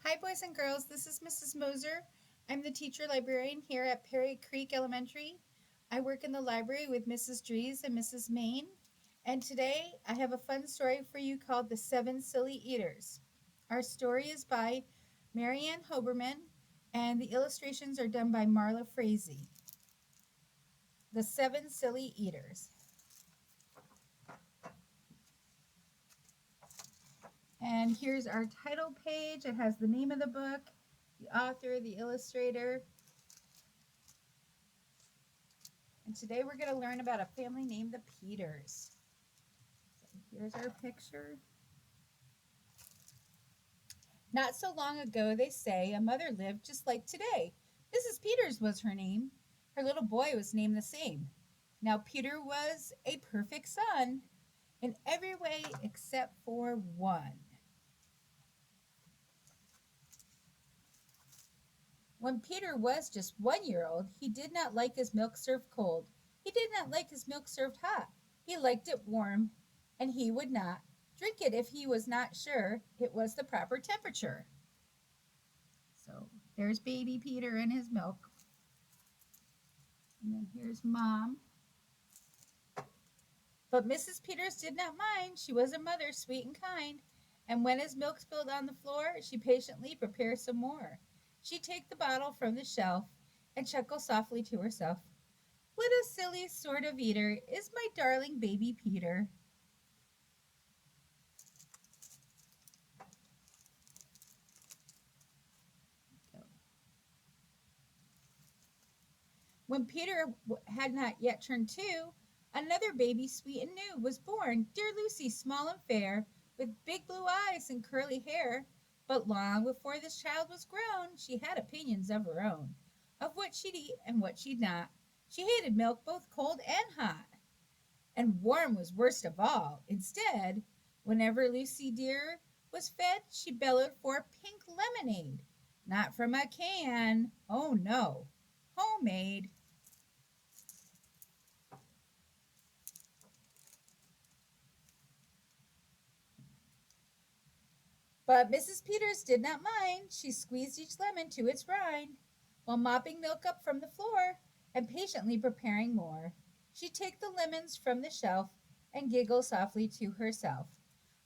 Hi, boys and girls. This is Mrs. Moser. I'm the teacher librarian here at Perry Creek Elementary. I work in the library with Mrs. Dries and Mrs. Main. And today I have a fun story for you called The Seven Silly Eaters. Our story is by Marianne Hoberman, and the illustrations are done by Marla Frazee. The Seven Silly Eaters. And here's our title page. It has the name of the book, the author, the illustrator. And today we're going to learn about a family named the Peters. So here's our picture. Not so long ago, they say, a mother lived just like today. Mrs. Peters was her name. Her little boy was named the same. Now Peter was a perfect son in every way except for one. When Peter was just 1 year old, he did not like his milk served cold. He did not like his milk served hot. He liked it warm, and he would not drink it if he was not sure it was the proper temperature. So there's baby Peter and his milk. And then here's Mom. But Mrs. Peters did not mind. She was a mother, sweet and kind. And when his milk spilled on the floor, she patiently prepared some more. She'd take the bottle from the shelf and chuckle softly to herself. What a silly sort of eater is my darling baby Peter. When Peter had not yet turned 2, another baby, sweet and new, was born. Dear Lucy, small and fair, with big blue eyes and curly hair. But long before this child was grown, she had opinions of her own, of what she'd eat and what she'd not. She hated milk both cold and hot, and warm was worst of all. Instead, whenever Lucy dear was fed, she bellowed for pink lemonade. Not from a can, oh no, homemade. But Mrs. Peters did not mind. She squeezed each lemon to its rind, while mopping milk up from the floor and patiently preparing more. She'd take the lemons from the shelf and giggle softly to herself.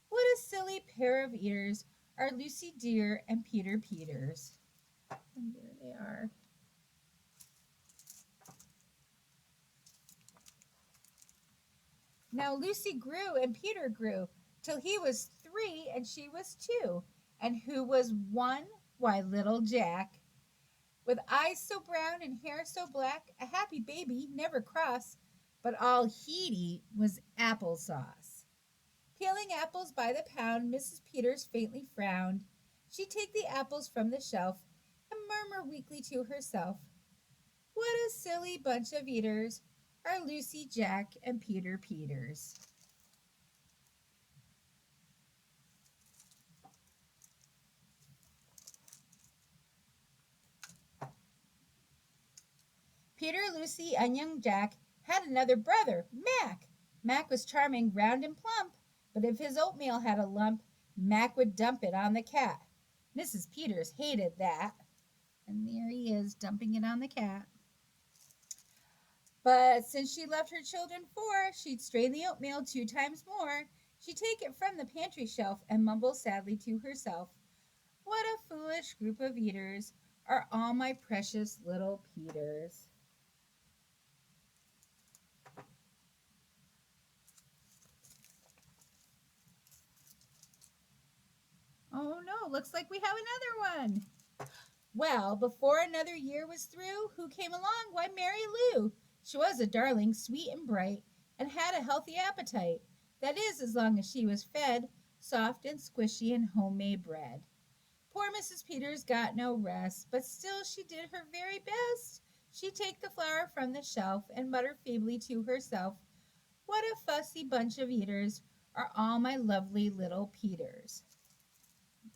What a silly pair of eaters are Lucy Dear and Peter Peters. And there they are. Now Lucy grew and Peter grew till he was 3 and she was 2. And who was one? Why, little Jack. With eyes so brown and hair so black, a happy baby, never cross, but all he'd eat was applesauce. Peeling apples by the pound, Mrs. Peters faintly frowned. She'd take the apples from the shelf and murmur weakly to herself, what a silly bunch of eaters are Lucy, Jack, and Peter Peters. Peter, Lucy, and young Jack had another brother, Mac. Mac was charming, round, and plump, but if his oatmeal had a lump, Mac would dump it on the cat. Mrs. Peters hated that. And there he is, dumping it on the cat. But since she loved her children 4, she'd strain the oatmeal 2 times more. She'd take it from the pantry shelf and mumble sadly to herself, what a foolish group of eaters are all my precious little Peters. Oh no, looks like we have another one. Well, before another year was through, who came along? Why, Mary Lou. She was a darling, sweet and bright, and had a healthy appetite. That is, as long as she was fed soft and squishy and homemade bread. Poor Mrs. Peters got no rest, but still she did her very best. She'd take the flour from the shelf and mutter feebly to herself, what a fussy bunch of eaters are all my lovely little Peters.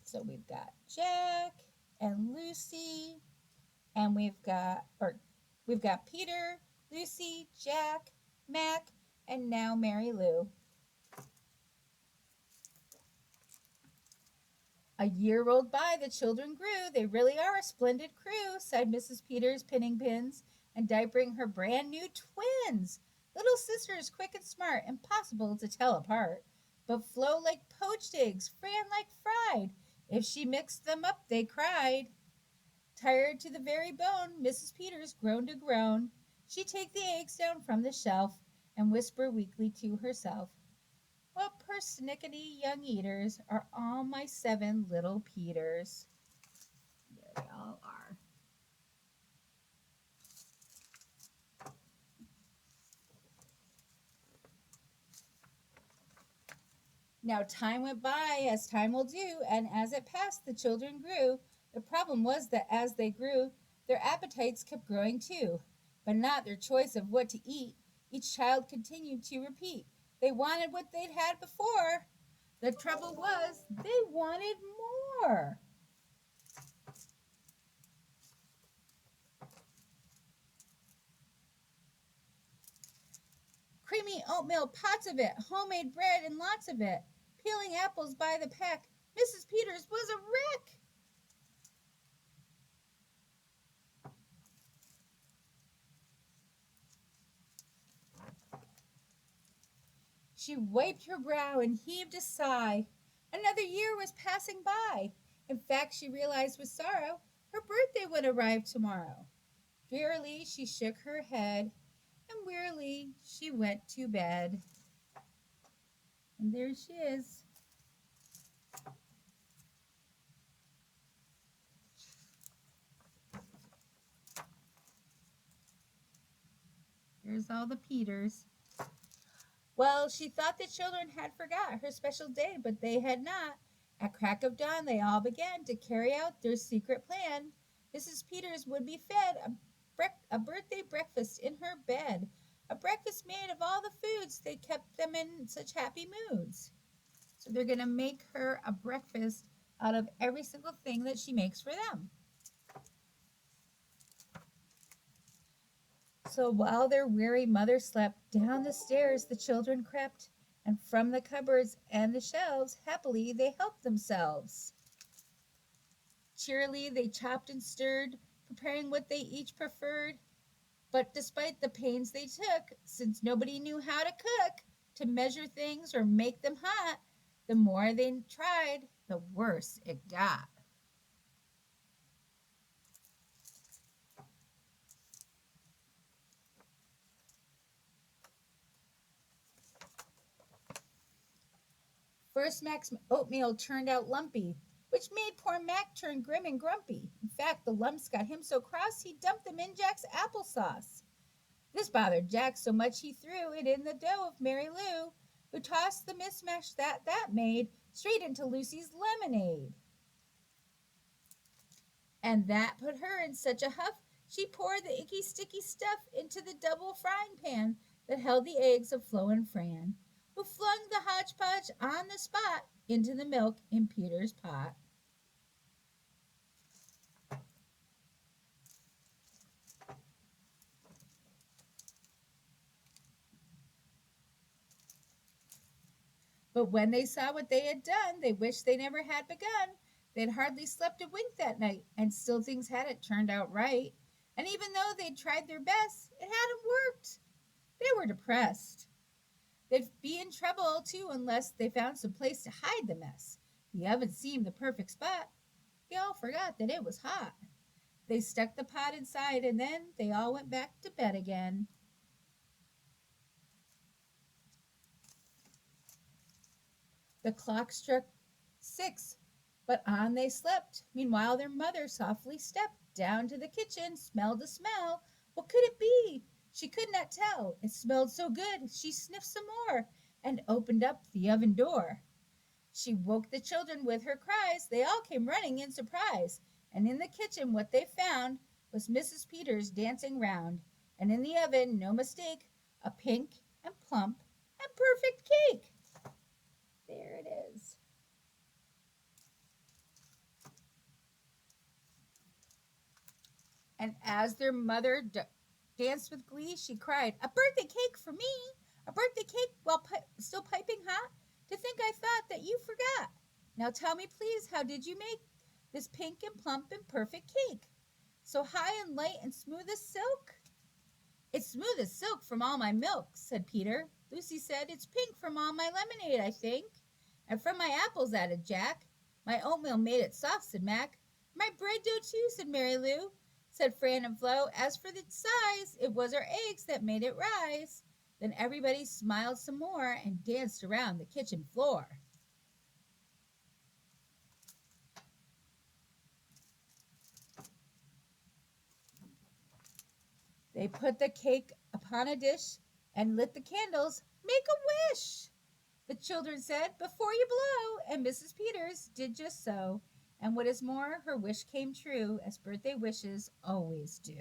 So we've got Jack and Lucy, and we've got Peter, Lucy, Jack, Mac, and now Mary Lou. A year rolled by, the children grew. They really are a splendid crew, sighed Mrs. Peters, pinning pins and diapering her brand new twins. Little sisters, quick and smart, impossible to tell apart, but flow like poached eggs, Fran like fried. If she mixed them up, they cried. Tired to the very bone, Mrs. Peters groaned a groan. She'd take the eggs down from the shelf and whisper weakly to herself, what persnickety young eaters are all my 7 little Peters? There they all are. Now time went by, as time will do, and as it passed, the children grew. The problem was that as they grew, their appetites kept growing too, but not their choice of what to eat. Each child continued to repeat. They wanted what they'd had before. The trouble was, they wanted more. Creamy oatmeal, pots of it, homemade bread, and lots of it. Peeling apples by the peck. Mrs. Peters was a wreck. She wiped her brow and heaved a sigh. Another year was passing by. In fact, she realized with sorrow her birthday would arrive tomorrow. Drearily, she shook her head, and wearily she went to bed. And there she is. There's all the Peters. Well, she thought the children had forgot her special day, but they had not. At crack of dawn, they all began to carry out their secret plan. Mrs. Peters would be fed a birthday breakfast in her bed, a breakfast made of all the foods that kept them in such happy moods. So they're going to make her a breakfast out of every single thing that she makes for them. So while their weary mother slept, down the stairs the children crept, and from the cupboards and the shelves happily they helped themselves. Cheerily they chopped and stirred, preparing what they each preferred. But despite the pains they took, since nobody knew how to cook, to measure things or make them hot, the more they tried, the worse it got. First Mac's oatmeal turned out lumpy, which made poor Mac turn grim and grumpy. In fact, the lumps got him so cross he dumped them in Jack's applesauce. This bothered Jack so much he threw it in the dough of Mary Lou, who tossed the mismatch that made straight into Lucy's lemonade. And that put her in such a huff, she poured the icky sticky stuff into the double frying pan that held the eggs of Flo and Fran, who flung the hodgepodge on the spot into the milk in Peter's pot. But when they saw what they had done, they wished they never had begun. They'd hardly slept a wink that night, and still things hadn't turned out right. And even though they'd tried their best, it hadn't worked. They were depressed. They'd be in trouble, too, unless they found some place to hide the mess. The oven seemed the perfect spot. They all forgot that it was hot. They stuck the pot inside, and then they all went back to bed again. The clock struck 6, but on they slept. Meanwhile, their mother softly stepped down to the kitchen, smelled a smell. What could it be? She could not tell. It smelled so good, she sniffed some more and opened up the oven door. She woke the children with her cries. They all came running in surprise. And in the kitchen, what they found was Mrs. Peters dancing round. And in the oven, no mistake, a pink and plump and perfect cake. There it is. And as their mother danced with glee, she cried, a birthday cake for me! A birthday cake while still piping hot? To think I thought that you forgot. Now tell me, please, how did you make this pink and plump and perfect cake? So high and light and smooth as silk? It's smooth as silk from all my milk, said Peter. Lucy said, it's pink from all my lemonade, I think. And from my apples, added Jack. My oatmeal made it soft, said Mac. My bread dough, too, said Mary Lou. Said Fran and Flo. As for the size, it was our eggs that made it rise. Then everybody smiled some more and danced around the kitchen floor. They put the cake upon a dish and lit the candles. Make a wish, the children said, before you blow. And Mrs. Peters did just so. And what is more, her wish came true, as birthday wishes always do.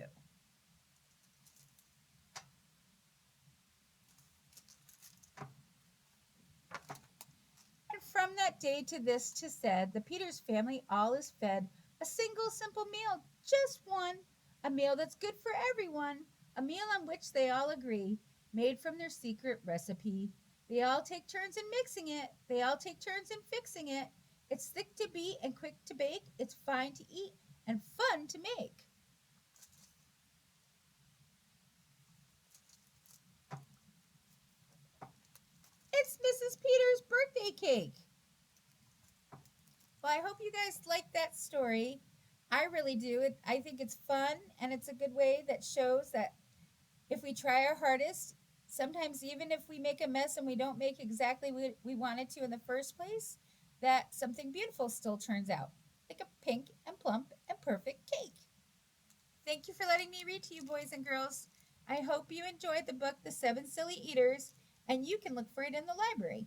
And from that day to this 'tis said, the Peters family all is fed a single simple meal, just one, a meal that's good for everyone, a meal on which they all agree, made from their secret recipe. They all take turns in mixing it, they all take turns in fixing it. It's thick to beat and quick to bake, it's fine to eat and fun to make. It's Mrs. Peters' birthday cake. Well, I hope you guys like that story. I really do. I think it's fun and it's a good way that shows that if we try our hardest, sometimes even if we make a mess and we don't make exactly what we wanted to in the first place, that something beautiful still turns out, like a pink and plump and perfect cake. Thank you for letting me read to you, boys and girls. I hope you enjoyed the book, The Seven Silly Eaters, and you can look for it in the library.